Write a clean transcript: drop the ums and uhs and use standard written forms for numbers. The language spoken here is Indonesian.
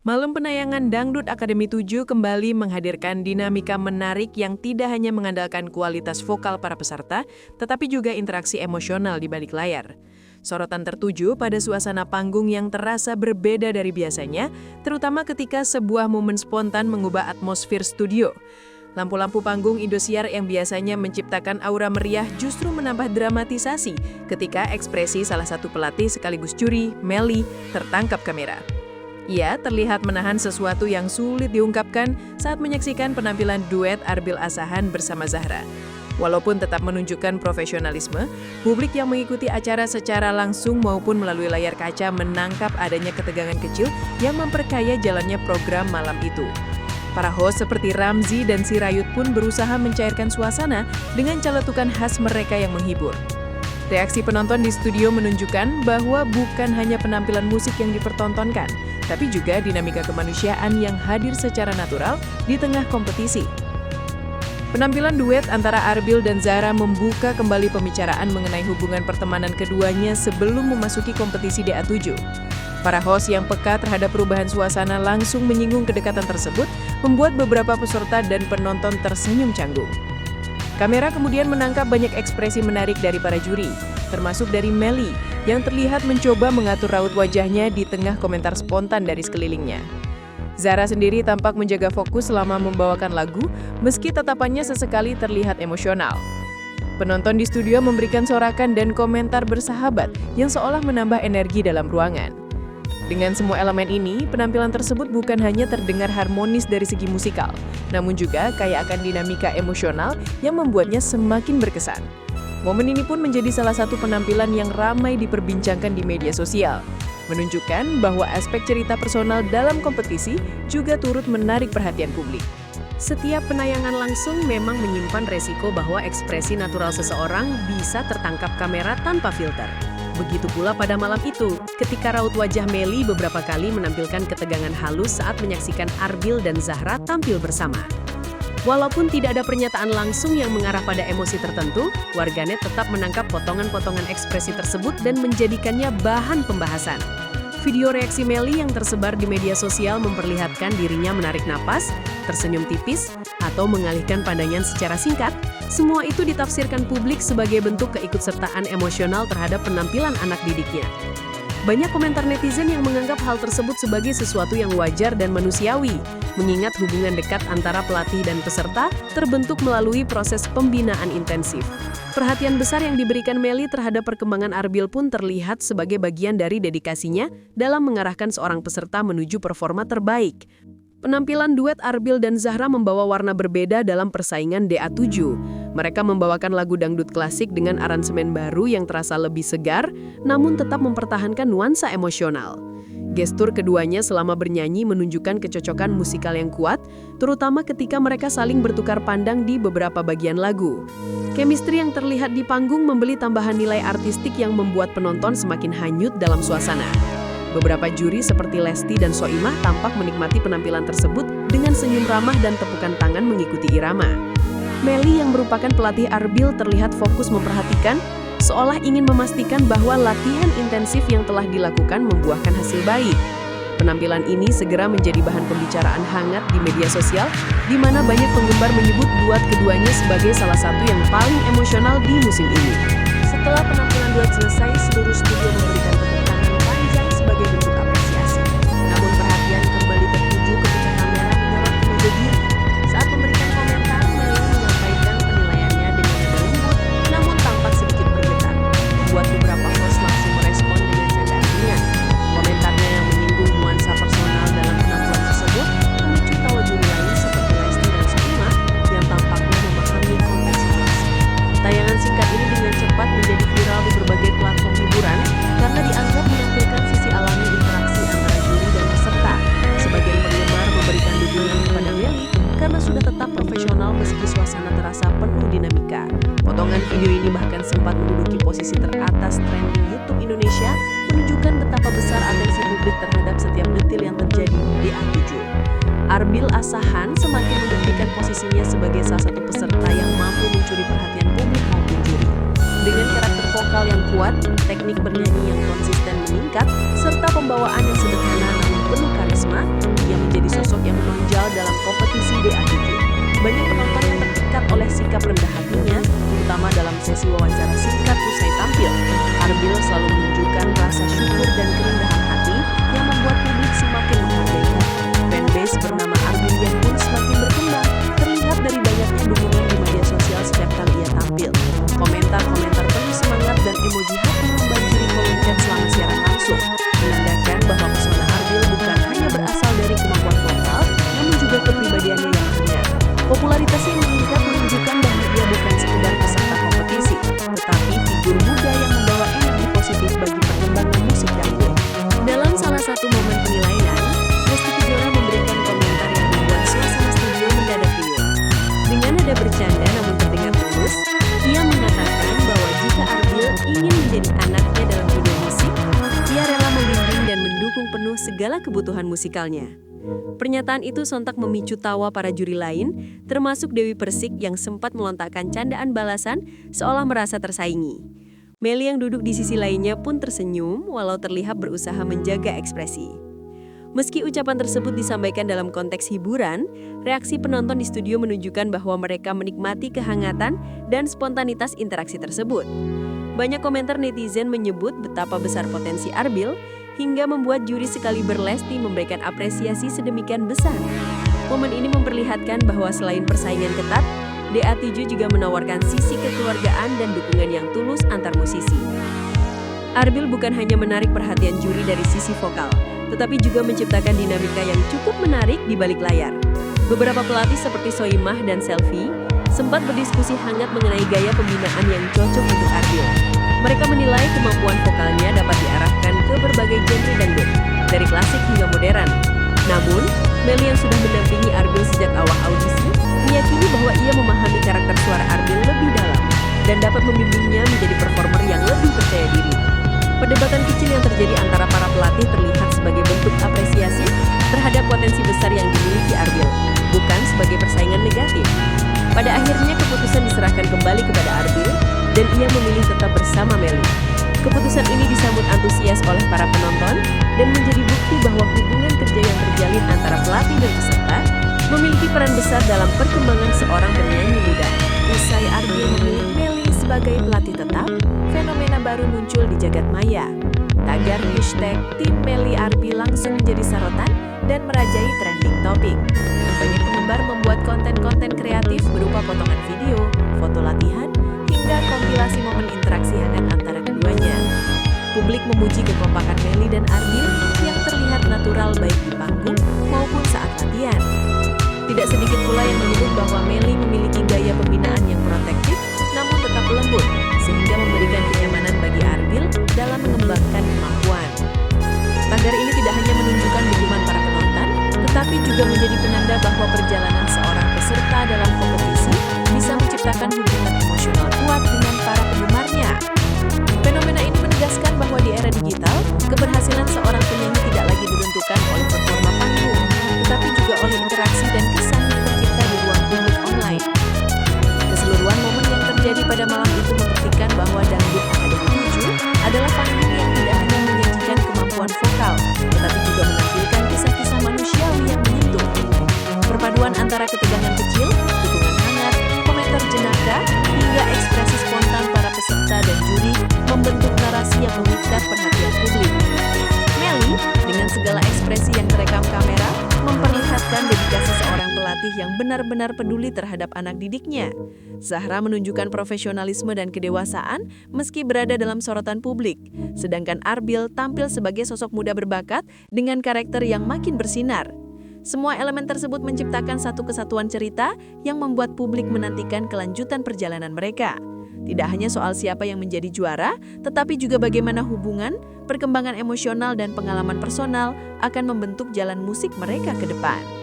Malam penayangan Dangdut Akademi 7 kembali menghadirkan dinamika menarik yang tidak hanya mengandalkan kualitas vokal para peserta, tetapi juga interaksi emosional di balik layar. Sorotan tertuju pada suasana panggung yang terasa berbeda dari biasanya, terutama ketika sebuah momen spontan mengubah atmosfer studio. Lampu-lampu panggung Indosiar yang biasanya menciptakan aura meriah justru menambah dramatisasi ketika ekspresi salah satu pelatih sekaligus juri, Melly, tertangkap kamera. Ia terlihat menahan sesuatu yang sulit diungkapkan saat menyaksikan penampilan duet Arbil Asahan bersama Zahra. Walaupun tetap menunjukkan profesionalisme, publik yang mengikuti acara secara langsung maupun melalui layar kaca menangkap adanya ketegangan kecil yang memperkaya jalannya program malam itu. Para host seperti Ramzy dan Sirayut pun berusaha mencairkan suasana dengan celetukan khas mereka yang menghibur. Reaksi penonton di studio menunjukkan bahwa bukan hanya penampilan musik yang dipertontonkan, tapi juga dinamika kemanusiaan yang hadir secara natural di tengah kompetisi. Penampilan duet antara Arbil dan Zahra membuka kembali pembicaraan mengenai hubungan pertemanan keduanya sebelum memasuki kompetisi DA7. Para host yang peka terhadap perubahan suasana langsung menyinggung kedekatan tersebut, membuat beberapa peserta dan penonton tersenyum canggung. Kamera kemudian menangkap banyak ekspresi menarik dari para juri, termasuk dari Melly, yang terlihat mencoba mengatur raut wajahnya di tengah komentar spontan dari sekelilingnya. Zahra sendiri tampak menjaga fokus selama membawakan lagu, meski tatapannya sesekali terlihat emosional. Penonton di studio memberikan sorakan dan komentar bersahabat yang seolah menambah energi dalam ruangan. Dengan semua elemen ini, penampilan tersebut bukan hanya terdengar harmonis dari segi musikal, namun juga kaya akan dinamika emosional yang membuatnya semakin berkesan. Momen ini pun menjadi salah satu penampilan yang ramai diperbincangkan di media sosial, menunjukkan bahwa aspek cerita personal dalam kompetisi juga turut menarik perhatian publik. Setiap penayangan langsung memang menyimpan resiko bahwa ekspresi natural seseorang bisa tertangkap kamera tanpa filter. Begitu pula pada malam itu, ketika raut wajah Melly beberapa kali menampilkan ketegangan halus saat menyaksikan Arbil dan Zahra tampil bersama. Walaupun tidak ada pernyataan langsung yang mengarah pada emosi tertentu, warganet tetap menangkap potongan-potongan ekspresi tersebut dan menjadikannya bahan pembahasan. Video reaksi Melly yang tersebar di media sosial memperlihatkan dirinya menarik napas, tersenyum tipis, atau mengalihkan pandangan secara singkat. Semua itu ditafsirkan publik sebagai bentuk keikutsertaan emosional terhadap penampilan anak didiknya. Banyak komentar netizen yang menganggap hal tersebut sebagai sesuatu yang wajar dan manusiawi, mengingat hubungan dekat antara pelatih dan peserta terbentuk melalui proses pembinaan intensif. Perhatian besar yang diberikan Melly terhadap perkembangan Arbil pun terlihat sebagai bagian dari dedikasinya dalam mengarahkan seorang peserta menuju performa terbaik. Penampilan duet Arbil dan Zahra membawa warna berbeda dalam persaingan DA7. Mereka membawakan lagu dangdut klasik dengan aransemen baru yang terasa lebih segar, namun tetap mempertahankan nuansa emosional. Gestur keduanya selama bernyanyi menunjukkan kecocokan musikal yang kuat, terutama ketika mereka saling bertukar pandang di beberapa bagian lagu. Chemistry yang terlihat di panggung memberi tambahan nilai artistik yang membuat penonton semakin hanyut dalam suasana. Beberapa juri seperti Lesti dan Soimah tampak menikmati penampilan tersebut dengan senyum ramah dan tepukan tangan mengikuti irama. Melly yang merupakan pelatih Arbil terlihat fokus memperhatikan, seolah ingin memastikan bahwa latihan intensif yang telah dilakukan membuahkan hasil baik. Penampilan ini segera menjadi bahan pembicaraan hangat di media sosial, di mana banyak penggemar menyebut duet keduanya sebagai salah satu yang paling emosional di musim ini. Setelah penampilan duet selesai, seluruh studio memberikan tepuk tangan panjang sebagai bentuk apresiasi. Namun perhatian kembali tertuju ketika kamera menyorot ke meja juri. Saat memberikan komentar, Melly menyampaikan penilaiannya dengan nada lembut, namun tampak sedikit bergetar, membuat beberapa host langsung merespon dengan candaan ringan. Komentarnya yang menyinggung nuansa personal dalam penampilan tersebut memicu tawa juri lain seperti Lesti dan Soimah yang tampaknya memahami konteks situasi. Tayangan singkat ini dengan cepat menjadi viral di berbagai platform hiburan karena dianggap menampilkan sisi alami interaksi antara juri dan peserta. Sebagian penggemar memberikan dukungan kepada Melly karena sudah tetap profesional meski suasana terasa penuh dinamika. Potongan video ini bahkan sempat menduduki posisi teratas trending YouTube Indonesia, menunjukkan betapa besar atensi publik terhadap setiap detil yang terjadi di DA7. Arbil Asahan semakin membuktikan posisinya sebagai salah satu peserta yang mampu mencuri perhatian publik maupun juri. Dengan karakter vokal yang kuat, teknik bernyanyi yang konsisten meningkat, serta pembawaan yang sederhana namun penuh karisma, sikap rendah hatinya, terutama dalam sesi wawancara singkat usai tampil. Arbil selalu menunjukkan rasa syukur dan kerendahan hati yang membuat publik semakin menghargainya. Fanbase bernama Arbilian pun semakin berkembang, terlihat dari banyaknya dukungan di media sosial setiap kali ia tampil. Komentar-komentar penuh semangat dan emoji hati membanjiri kolom chat selama siaran langsung, menandakan bahwa pesona Arbil bukan hanya berasal dari kemampuan vokal, namun juga kepribadiannya yang hangat. Popularitasnya meningkat menunjukkan bahwa dia bukan sekedar peserta kompetisi, tetapi figur muda yang membawa energi positif bagi perkembangan musik dangdut. Dalam salah satu momen penilaian, Lesti Kejora memberikan komentar yang membuat suasana studio mendadak riuh. Dengan nada bercanda namun terdengar tulus, ia mengatakan bahwa jika Arbil ingin menjadi anaknya dalam dunia musik, ia rela membimbing dan mendukung penuh segala kebutuhan musikalnya. Pernyataan itu sontak memicu tawa para juri lain, termasuk Dewi Persik yang sempat melontarkan candaan balasan seolah merasa tersaingi. Melly yang duduk di sisi lainnya pun tersenyum walau terlihat berusaha menjaga ekspresi. Meski ucapan tersebut disampaikan dalam konteks hiburan, reaksi penonton di studio menunjukkan bahwa mereka menikmati kehangatan dan spontanitas interaksi tersebut. Banyak komentar netizen menyebut betapa besar potensi Arbil, hingga membuat juri sekaliber Lesti memberikan apresiasi sedemikian besar. Momen ini memperlihatkan bahwa selain persaingan ketat, DA7 juga menawarkan sisi kekeluargaan dan dukungan yang tulus antar musisi. Arbil bukan hanya menarik perhatian juri dari sisi vokal, tetapi juga menciptakan dinamika yang cukup menarik di balik layar. Beberapa pelatih seperti Soimah dan Selvi sempat berdiskusi hangat mengenai gaya pembinaan yang cocok untuk Arbil. Mereka menilai kemampuan vokalnya dapat diarahkan ke berbagai genre dangdut, dari klasik hingga modern. Namun, Melly yang sudah mendampingi Arbil sejak awal audisi, meyakini bahwa ia memahami karakter suara Arbil lebih dalam dan dapat membimbingnya menjadi performer yang lebih percaya diri. Perdebatan kecil yang terjadi antara para pelatih terlihat sebagai bentuk apresiasi terhadap potensi besar yang dimiliki Arbil, bukan sebagai persaingan negatif. Pada akhirnya keputusan diserahkan kembali kepada Arbil dan ia memilih tetap bersama Melly. Keputusan ini disambut antusias oleh para penonton dan menjadi bukti bahwa hubungan kerja yang terjalin antara pelatih dan peserta memiliki peran besar dalam perkembangan seorang penyanyi muda. Usai Arbil memilih Melly sebagai pelatih tetap, fenomena baru muncul di jagat maya. Tagar hashtag Tim Melly Arbil langsung menjadi sorotan dan merajai trending topik. Banyak penggemar membuat konten-konten kreatif berupa potongan video, foto latihan, hingga kompilasi momen interaksi hangat antara keduanya. Publik memuji kekompakan Melly dan Arbil yang terlihat natural baik di panggung maupun saat latihan. Tidak sedikit pula yang menyebut bahwa Melly memiliki gaya pembinaan yang protektif namun tetap lembut, sehingga memberikan kenyamanan bagi Arbil dalam mengembangkan kemampuan. Tagar ini tidak hanya menunjukkan dukungan para penonton, tetapi juga menjadi penanda bahwa perjalanan seorang peserta dalam kompetisi bisa menciptakan hubungan emosional kuat dengan para penggemarnya. Fenomena ini menegaskan bahwa di era digital, keberhasilan seorang penyanyi tidak lagi ditentukan oleh performa panggung, tetapi juga oleh interaksi dan kesan yang tercipta di ruang publik online. Keseluruhan momen yang terjadi pada malam itu membuktikan bahwa Dangdut Akademi 7 adalah panggung yang tidak hanya menyajikan kemampuan vokal, tetapi juga menampilkan kisah-kisah manusiawi yang menyentuh. Perpaduan antara ketegangan kecil, dukungan hangat, komentar jenaka, hingga ekspresi spontan para peserta dan juri membentuk narasi yang memikat perhatian publik. Melly, dengan segala ekspresi yang terekam kamera, memperlihatkan dedikasi seorang pelatih yang benar-benar peduli terhadap anak didiknya. Zahra menunjukkan profesionalisme dan kedewasaan meski berada dalam sorotan publik, sedangkan Arbil tampil sebagai sosok muda berbakat dengan karakter yang makin bersinar. Semua elemen tersebut menciptakan satu kesatuan cerita yang membuat publik menantikan kelanjutan perjalanan mereka. Tidak hanya soal siapa yang menjadi juara, tetapi juga bagaimana hubungan, perkembangan emosional dan pengalaman personal akan membentuk jalan musik mereka ke depan.